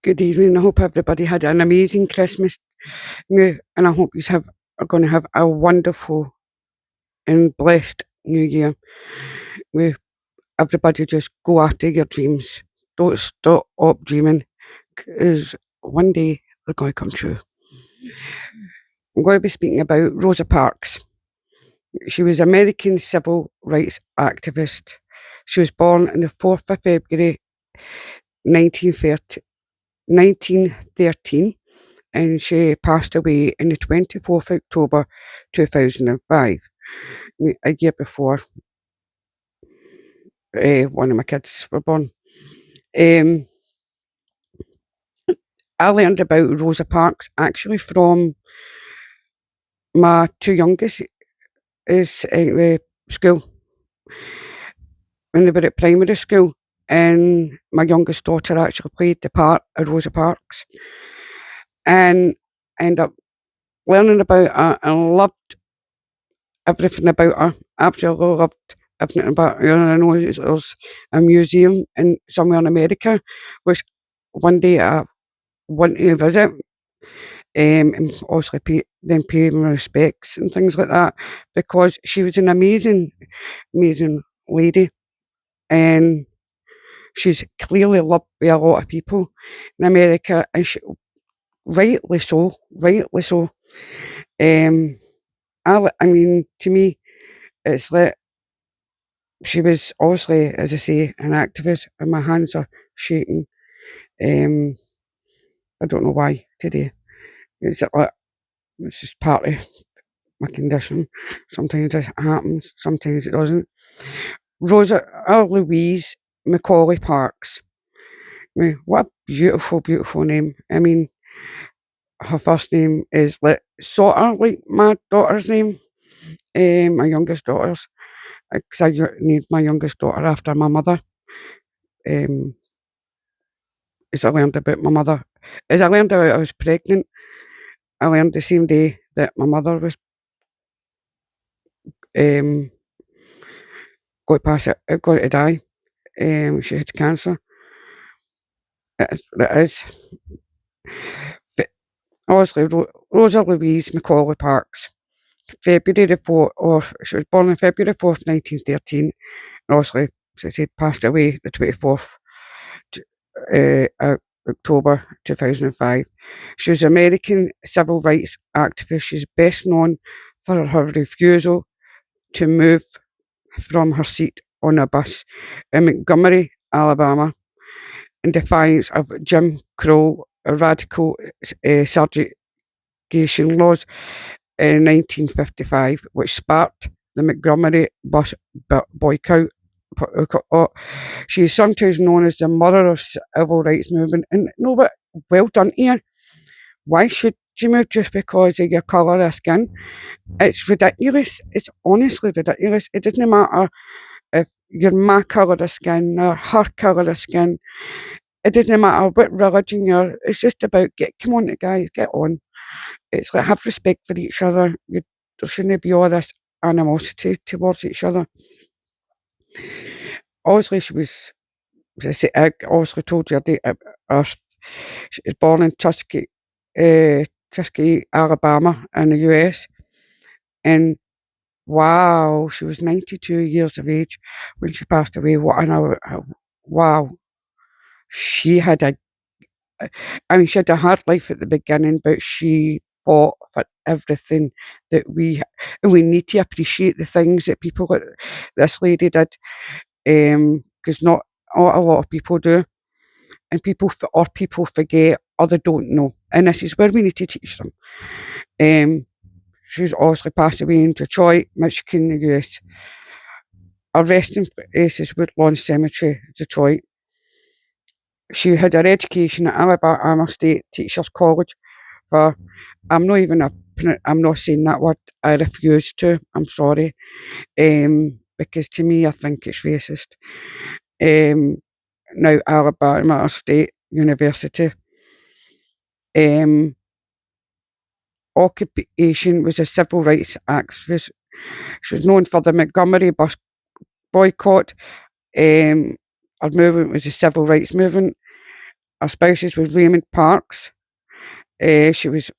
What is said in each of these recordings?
Good evening. I hope everybody had an amazing Christmas new, and I hope you are going to have a wonderful and blessed new year. With everybody, just go after your dreams. Don't stop dreaming, because one day they're going to come true. I'm going to be speaking about Rosa Parks. She was an American civil rights activist. She was born on the 4th of February 1930, 1913, and she passed away on the 24th of October 2005, a year before one of my kids were born. Um, I learned about Rosa Parks actually from my two youngest is school, when they were at primary school, and my youngest daughter actually played the part of Rosa Parks, and I ended up learning about her and loved everything about her. Absolutely loved everything about her. And I know there's a museum in somewhere in America, which one day I want to visit. And obviously pay my respects and things like that, because she was an amazing, amazing lady, and she's clearly loved by a lot of people in America, and rightly so, rightly so. I mean, to me, it's like she was obviously, as I say, an activist, and my hands are shaking. Um, I don't know why today. It's like it's just part of my condition. Sometimes it happens, sometimes it doesn't. Rosa Louise Macaulay Parks. I mean, what a beautiful, beautiful name. I mean, her first name is like sort of like my daughter's name, my youngest daughter's, because I named my youngest daughter after my mother. Um, as I learned about my mother, as I learned out I was pregnant, I learned the same day that my mother was um, going to die. She had cancer. It is. Obviously, Rosa Louise Macaulay Parks, February the 4th, or she was born on February 4th, 1913, and obviously, as I said, passed away the 24th October 2005. She was an American civil rights activist. She's best known for her refusal to move from her seat on a bus in Montgomery, Alabama, in defiance of Jim Crow radical segregation laws in 1955, which sparked the Montgomery bus boycott. She is sometimes known as the mother of civil rights movement. And no, but well done here. Why should you move just because of your colour of skin? It's ridiculous. It's honestly ridiculous. It doesn't matter if you're my colour of skin or her colour of skin. It doesn't matter what religion you're. It's just about come on, guys, get on. It's like have respect for each other. There shouldn't be all this animosity towards each other. Obviously, she was. I obviously told you her date of birth. She was born in Tuskegee, Alabama, in the US, and wow, she was 92 years of age when she passed away. What an hour! Wow, she had a. I mean, she had a hard life at the beginning, but she fought for everything that and we need to appreciate the things that people like this lady did, because not a lot of people do, and people forget or they don't know, and this is where we need to teach them. She's obviously passed away in Detroit, Michigan, the US. Her resting place is Woodlawn Cemetery, Detroit. She had her education at Alabama State Teachers College for, I'm not saying that word, I refuse to, I'm sorry, because to me I think it's racist. Now Alabama State University. Occupation was a civil rights activist. She was known for the Montgomery bus boycott. Her movement was a civil rights movement. Her spouses was Raymond Parks. She was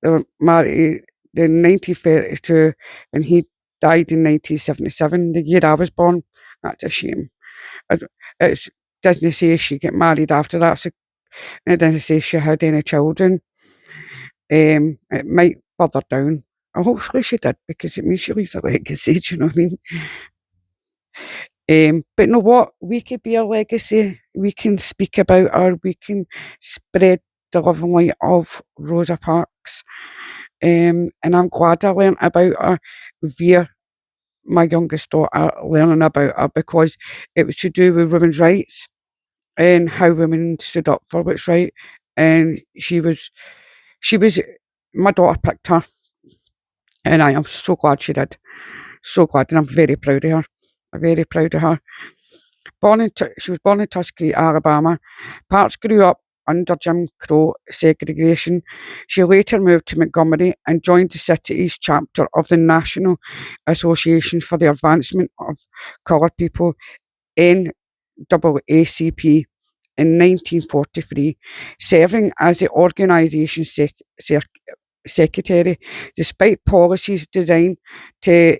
They were married in 1932 and he died in 1977, the year I was born. That's a shame. It doesn't say she got married after that, so it doesn't say she had any children. It might further down. Hopefully she did, because it means she leaves a legacy, do you know what I mean? But you know what? We could be a legacy. We can speak about her. We can spread the love and light of Rosa Parks. And I'm glad I learnt about her via my youngest daughter learning about her, because it was to do with women's rights and how women stood up for what's right. And she was, my daughter picked her, and I am so glad she did. So glad, and I'm very proud of her. I'm very proud of her. She was born in Tuskegee, Alabama. Parks grew up under Jim Crow segregation. She later moved to Montgomery and joined the city's chapter of the National Association for the Advancement of Coloured People, NAACP, in 1943, serving as the organisation's secretary. Despite policies designed to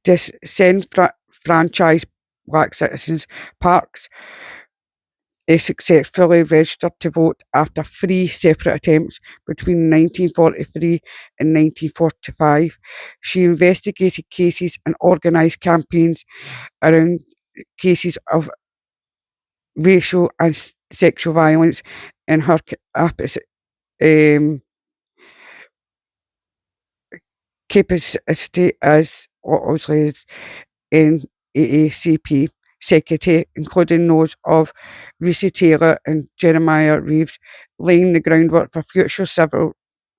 disenfranchise black citizens, Parks successfully registered to vote after 3 separate attempts between 1943 and 1945. She investigated cases and organised campaigns around cases of racial and sexual violence in her um, capacity as obviously NAACP secretary, including those of Reese Taylor and Jeremiah Reeves, laying the groundwork for future civil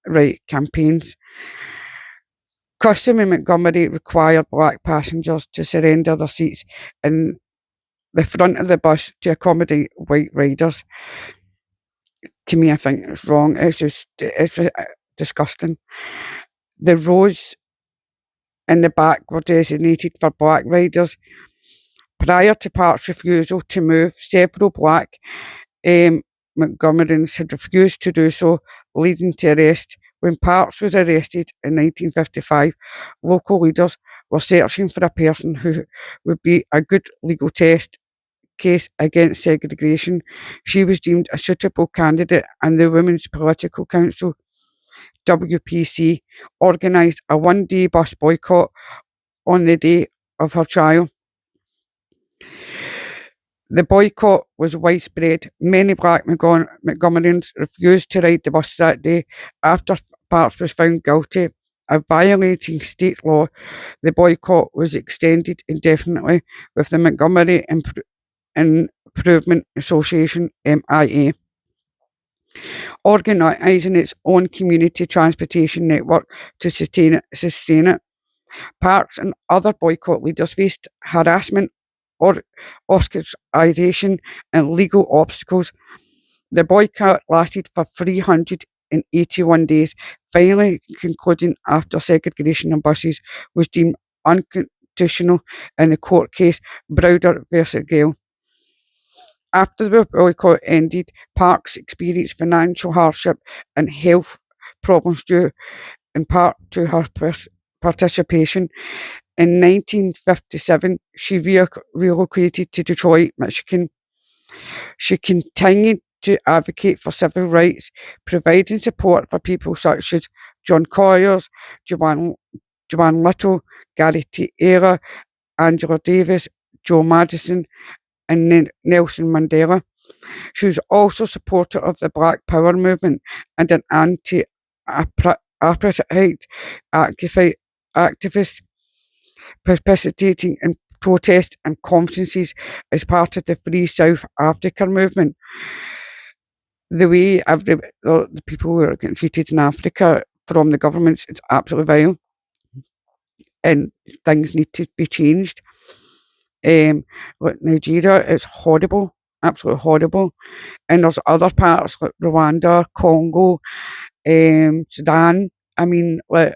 rights campaigns. Custom in Montgomery required black passengers to surrender their seats in the front of the bus to accommodate white riders. To me, I think it's wrong. It's disgusting. The rows in the back were designated for black riders. Prior to Park's refusal to move, several black Montgomeryans had refused to do so, leading to arrest. When Parks was arrested in 1955, local leaders were searching for a person who would be a good legal test case against segregation. She was deemed a suitable candidate, and the Women's Political Council, WPC, organised a one-day bus boycott on the day of her trial. The boycott was widespread. Many black Montgomeryans refused to ride the bus that day after Parks was found guilty of violating state law. The boycott was extended indefinitely, with the Montgomery Improvement Association, MIA, organising its own community transportation network to sustain it. Parks and other boycott leaders faced harassment, or ostracization, and legal obstacles. The boycott lasted for 381 days, finally concluding after segregation on buses was deemed unconstitutional in the court case Browder versus Gale. After the boycott ended, Parks experienced financial hardship and health problems due in part to her participation. In 1957, she relocated to Detroit, Michigan. She continued to advocate for civil rights, providing support for people such as John Conyers, Joanne Little, Gary Taylor, Angela Davis, Joe Madison, and Nelson Mandela. She was also a supporter of the Black Power movement and an anti-apartheid activist, participating in protests and conferences as part of the Free South Africa movement. The way the people were getting treated in Africa from the governments, it's absolutely vile, and things need to be changed. Like Nigeria, it's horrible, absolutely horrible, and there's other parts like Rwanda, Congo, Sudan. I mean, like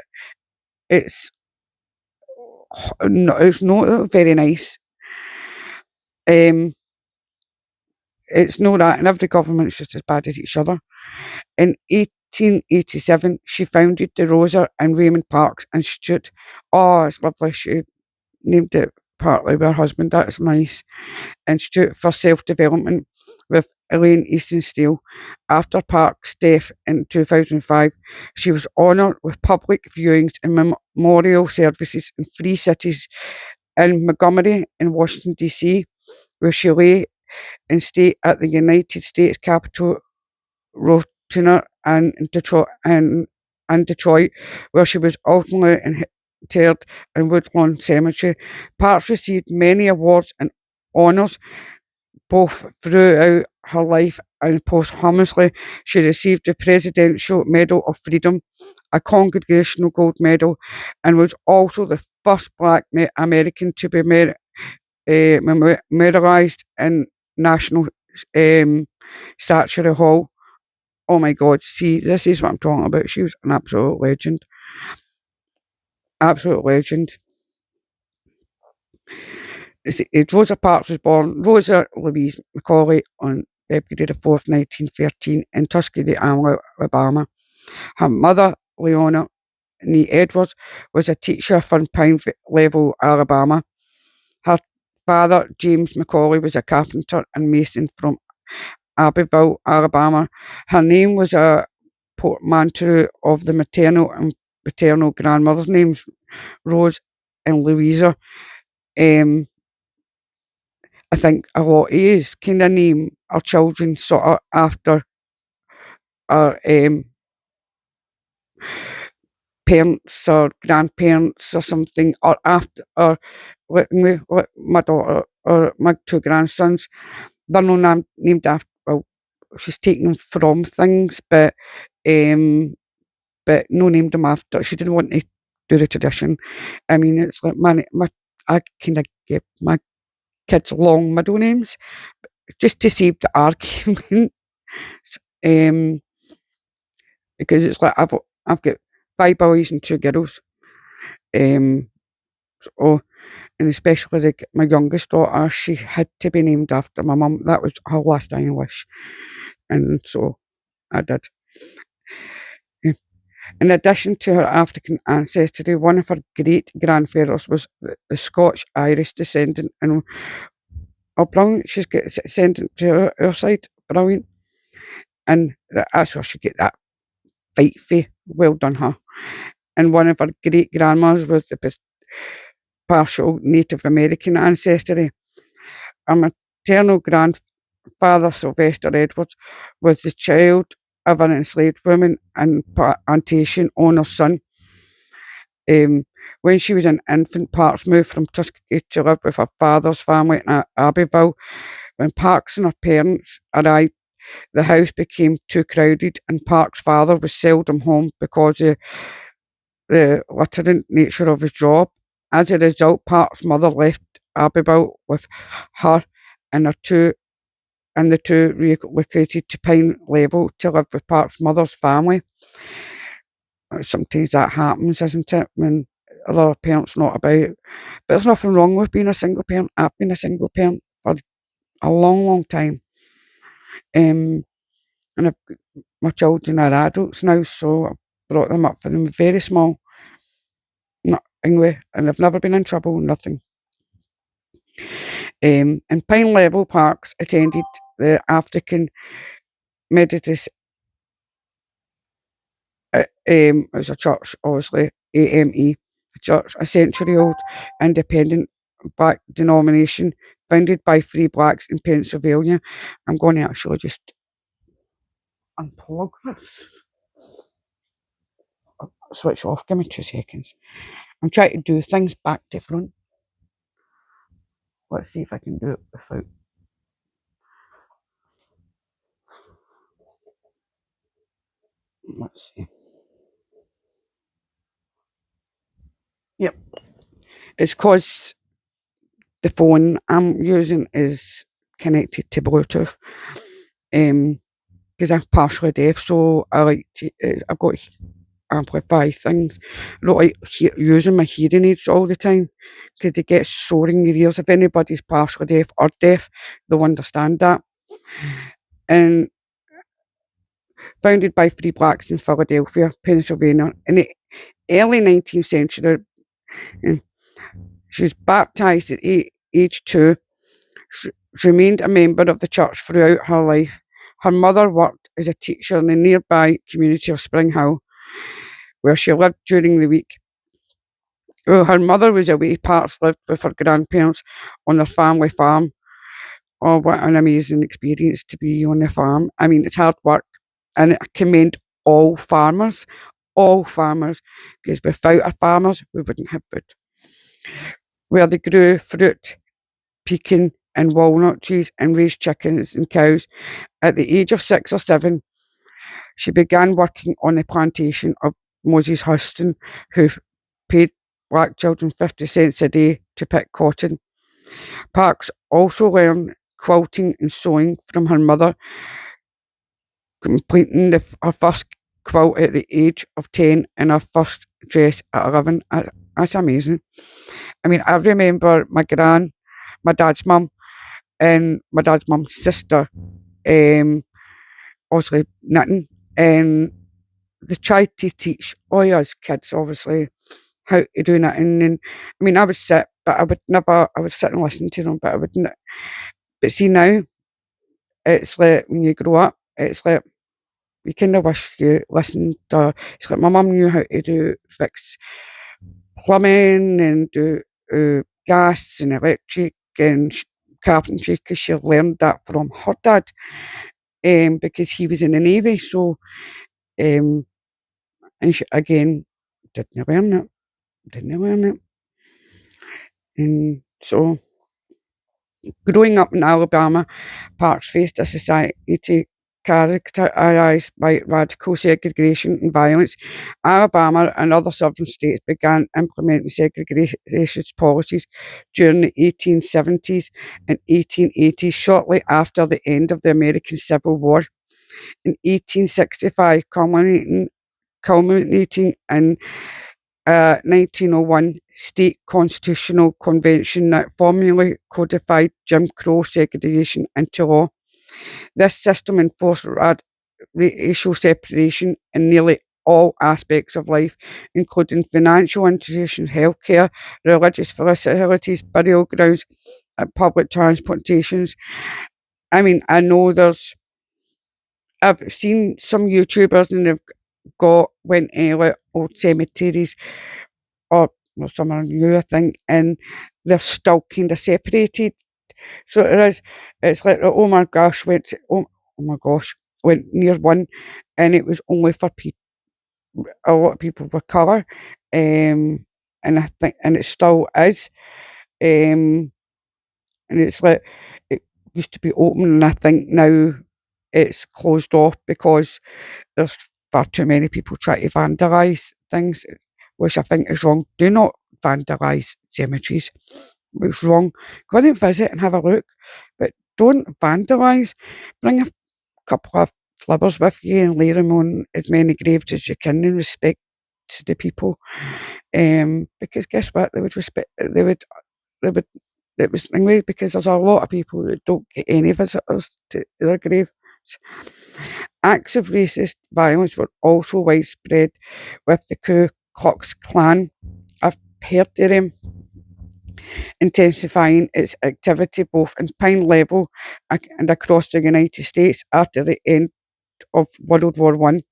it's it's not very nice. Um, it's not that, and every government's just as bad as each other. In 1887, she founded the Rosa and Raymond Parks Institute. Oh, it's lovely. She named it partly with her husband. That's nice. Institute for Self-Development with Elaine Easton Steele. After Parks' death in 2005, she was honoured with public viewings and memorial services in 3 cities: in Montgomery in Washington, D.C., where she lay in state at the United States Capitol Rotunda, and Detroit, where she was ultimately interred in Woodlawn Cemetery. Parks received many awards and honours both throughout her life and posthumously. She received the Presidential Medal of Freedom, a Congressional Gold Medal, and was also the first Black American to be memorialized in National Statuary Hall. Oh my God, see, this is what I'm talking about. She was an absolute legend. Absolute legend. Rosa Parks was born Rosa Louise Macaulay on February the 4th, 1913, in Tuskegee, Alabama. Her mother, Leona Nee Edwards, was a teacher from Pine Level, Alabama. Her father, James Macaulay, was a carpenter and mason from Abbeville, Alabama. Her name was a portmanteau of the maternal and paternal grandmother's names, Rose and Louisa. I think a lot of us kind of name our children sort of after our parents or grandparents or something, or after, or like my daughter or my 2 grandsons, they're not named after, well, she's taken them from things, but no named them after. She didn't want to do the tradition. I mean, it's like I kind of give my kids long middle names just to save the argument. Because it's like I've got 5 boys and 2 girls. So, and especially my youngest daughter, she had to be named after my mum. That was her last dying wish, and so I did. In addition to her African ancestry, one of her great grandfathers was the Scotch Irish descendant, and brilliant. She's got descendant to her side, brilliant, and that's where she get that fight for. Well done, her. And one of her great grandmothers was the partial Native American ancestry. Her maternal grandfather, Sylvester Edwards, was the child of an enslaved woman and plantation owner's son. When she was an infant, Parks moved from Tuskegee to live with her father's family in Abbeville. When Parks and her parents arrived, the house became too crowded, and Parks' father was seldom home because of the literate nature of his job. As a result, Parks' mother left Abbeville with her and the two relocated to Pine Level to live with Parks' mother's family. Sometimes that happens, isn't it, when other parents not about. But there's nothing wrong with being a single parent. I've been a single parent for a long, long time. And my children are adults now, so I've brought them up for them very small. Not anyway, and I've never been in trouble, nothing. In Pine Level, Parks attended the African Methodist, it was a church, obviously, AME, a church, a century-old independent black denomination founded by 3 blacks in Pennsylvania. I'm going to actually just unplug this. Switch off, give me 2 seconds. I'm trying to do things back to front. Let's see if I can do it without. Let's see. Yep. It's because the phone I'm using is connected to Bluetooth. Because I'm partially deaf, so I like to, I've got to amplify things. I don't like using my hearing aids all the time because they get sore in your ears. If anybody's partially deaf or deaf, they'll understand that. and founded by three blacks in Philadelphia, Pennsylvania. In the early 19th century, she was baptized at age 2. She remained a member of the church throughout her life. Her mother worked as a teacher in the nearby community of Spring Hill, where she lived during the week. While her mother was away, Parks lived with her grandparents on their family farm. Oh, what an amazing experience to be on the farm. I mean, it's hard work, and I commend all farmers, because without our farmers, we wouldn't have food. Where they grew fruit, pecan, and walnut trees and raised chickens and cows. At the age of 6 or 7, she began working on the plantation of Moses Huston, who paid black children 50 cents a day to pick cotton. Parks also learned quilting and sewing from her mother, completing her first quilt at the age of 10 and her first dress at 11. That's amazing. I mean, I remember my dad's mum, and my dad's mum's sister, obviously knitting, and they tried to teach all us kids, obviously, how to do knitting. And I mean, I would sit, but I would sit and listen to them, but I wouldn't. But see now, it's like when you grow up, it's like you kind of wish you listened. It's like my mum knew how to fix plumbing and do gas and electric and carpentry, because she learned that from her dad, because he was in the Navy. So, and she, again, didn't learn it. And so, growing up in Alabama, Parks faced a society characterized by radical segregation and violence. Alabama and other southern states began implementing segregation policies during the 1870s and 1880s, shortly after the end of the American Civil War. In 1865, culminating in 1901 state constitutional convention that formally codified Jim Crow segregation into law. This system enforced racial separation in nearly all aspects of life, including financial institutions, healthcare, religious facilities, burial grounds, and public transportations. I mean, I've seen some YouTubers, and they've went like old cemeteries, or somewhere new, I think, and they're still kind of separated. So it's like, oh my gosh, went near one, and it was only for people, a lot of people with colour, and I think, and it still is, and it's like, it used to be open, and I think now it's closed off because there's far too many people trying to vandalise things, which I think is wrong. Do not vandalise cemeteries. It's wrong. Go in and visit and have a look, but don't vandalise. Bring a couple of flowers with you and lay them on as many graves as you can in respect to the people. Because guess what? They would respect. They would. It was anyway, because there's a lot of people that don't get any visitors to their graves. Acts of racist violence were also widespread, with the Ku Klux Klan, I've heard of them, intensifying its activity both in Pine Level and across the United States after the end of World War One.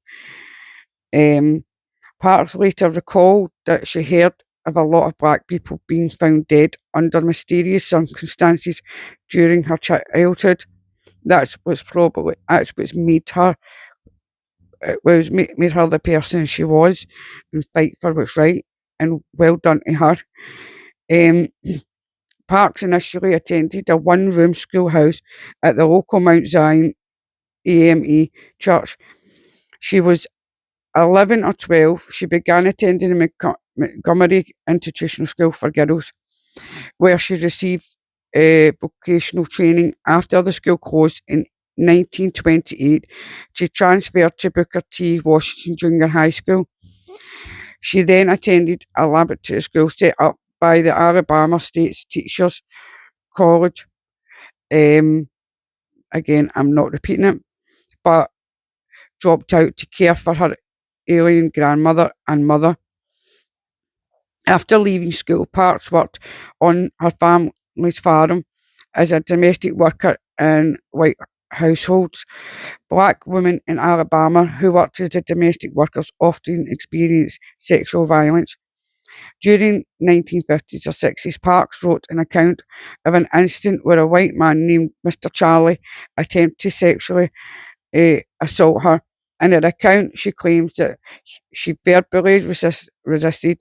Parks later recalled that she heard of a lot of black people being found dead under mysterious circumstances during her childhood. That's what's made her. Made her the person she was, and fight for what's right. And well done to her. Um, Parks initially attended a one-room schoolhouse at the local Mount Zion AME church. She was 11 or 12. She began attending the Montgomery Institutional School for Girls, where she received vocational training. After the school closed in 1928, she transferred to Booker T. Washington Junior High School. She then attended a laboratory school set up by the Alabama State Teachers College. again, I'm not repeating it, but dropped out to care for her alien grandmother and mother. After leaving school, Parks worked on her family's farm as a domestic worker in white households. Black women in Alabama who worked as domestic workers often experienced sexual violence. During 1950s or 60s, Parks wrote an account of an incident where a white man named Mr. Charlie attempted to sexually assault her. In her account, she claims that she verbally resisted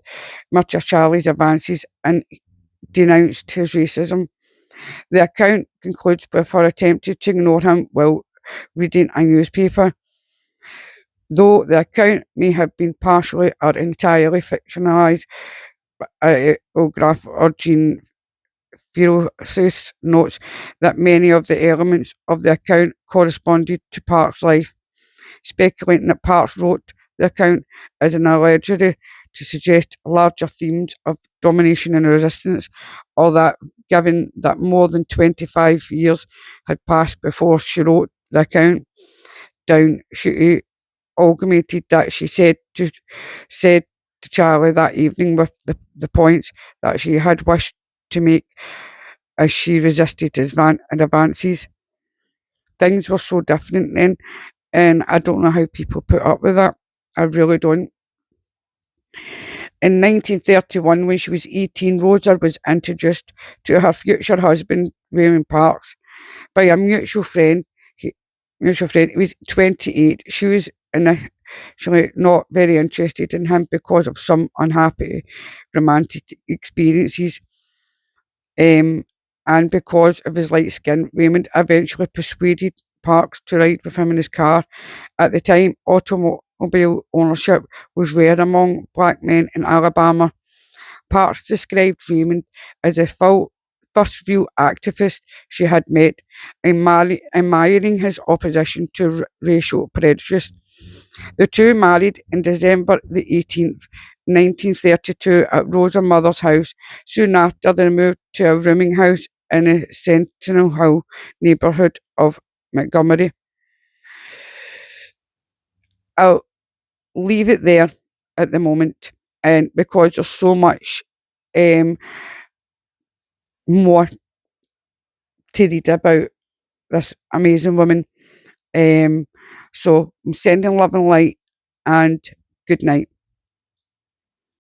Mr. Charlie's advances and denounced his racism. The account concludes with her attempting to ignore him while reading a newspaper. Though the account may have been partially or entirely fictionalized, biographer Jean Ferris notes that many of the elements of the account corresponded to Park's life, speculating that Parks wrote the account as an allegory to suggest larger themes of domination and resistance, or that given that more than 25 years had passed before she wrote the account down, she augmented that she said to Charlie that evening with the points that she had wished to make as she resisted advances. Things were so different then, and I don't know how people put up with that. I really don't. In 1931, when she was 18, Rosa was introduced to her future husband, Raymond Parks, by a mutual friend. He was 28. She was initially not very interested in him because of some unhappy romantic experiences. And because of his light skin, Raymond eventually persuaded Parks to ride with him in his car. At the time, automobile ownership was rare among black men in Alabama. Parks described Raymond as a first real activist she had met, admiring his opposition to racial prejudice. The two married in December the 18th, 1932 at Rosa's mother's house. Soon after, they moved to a rooming house in the Sentinel Hill neighbourhood of Montgomery. I'll leave it there at the moment, and because there's so much more to read about this amazing woman. So I'm sending love and light, and good night.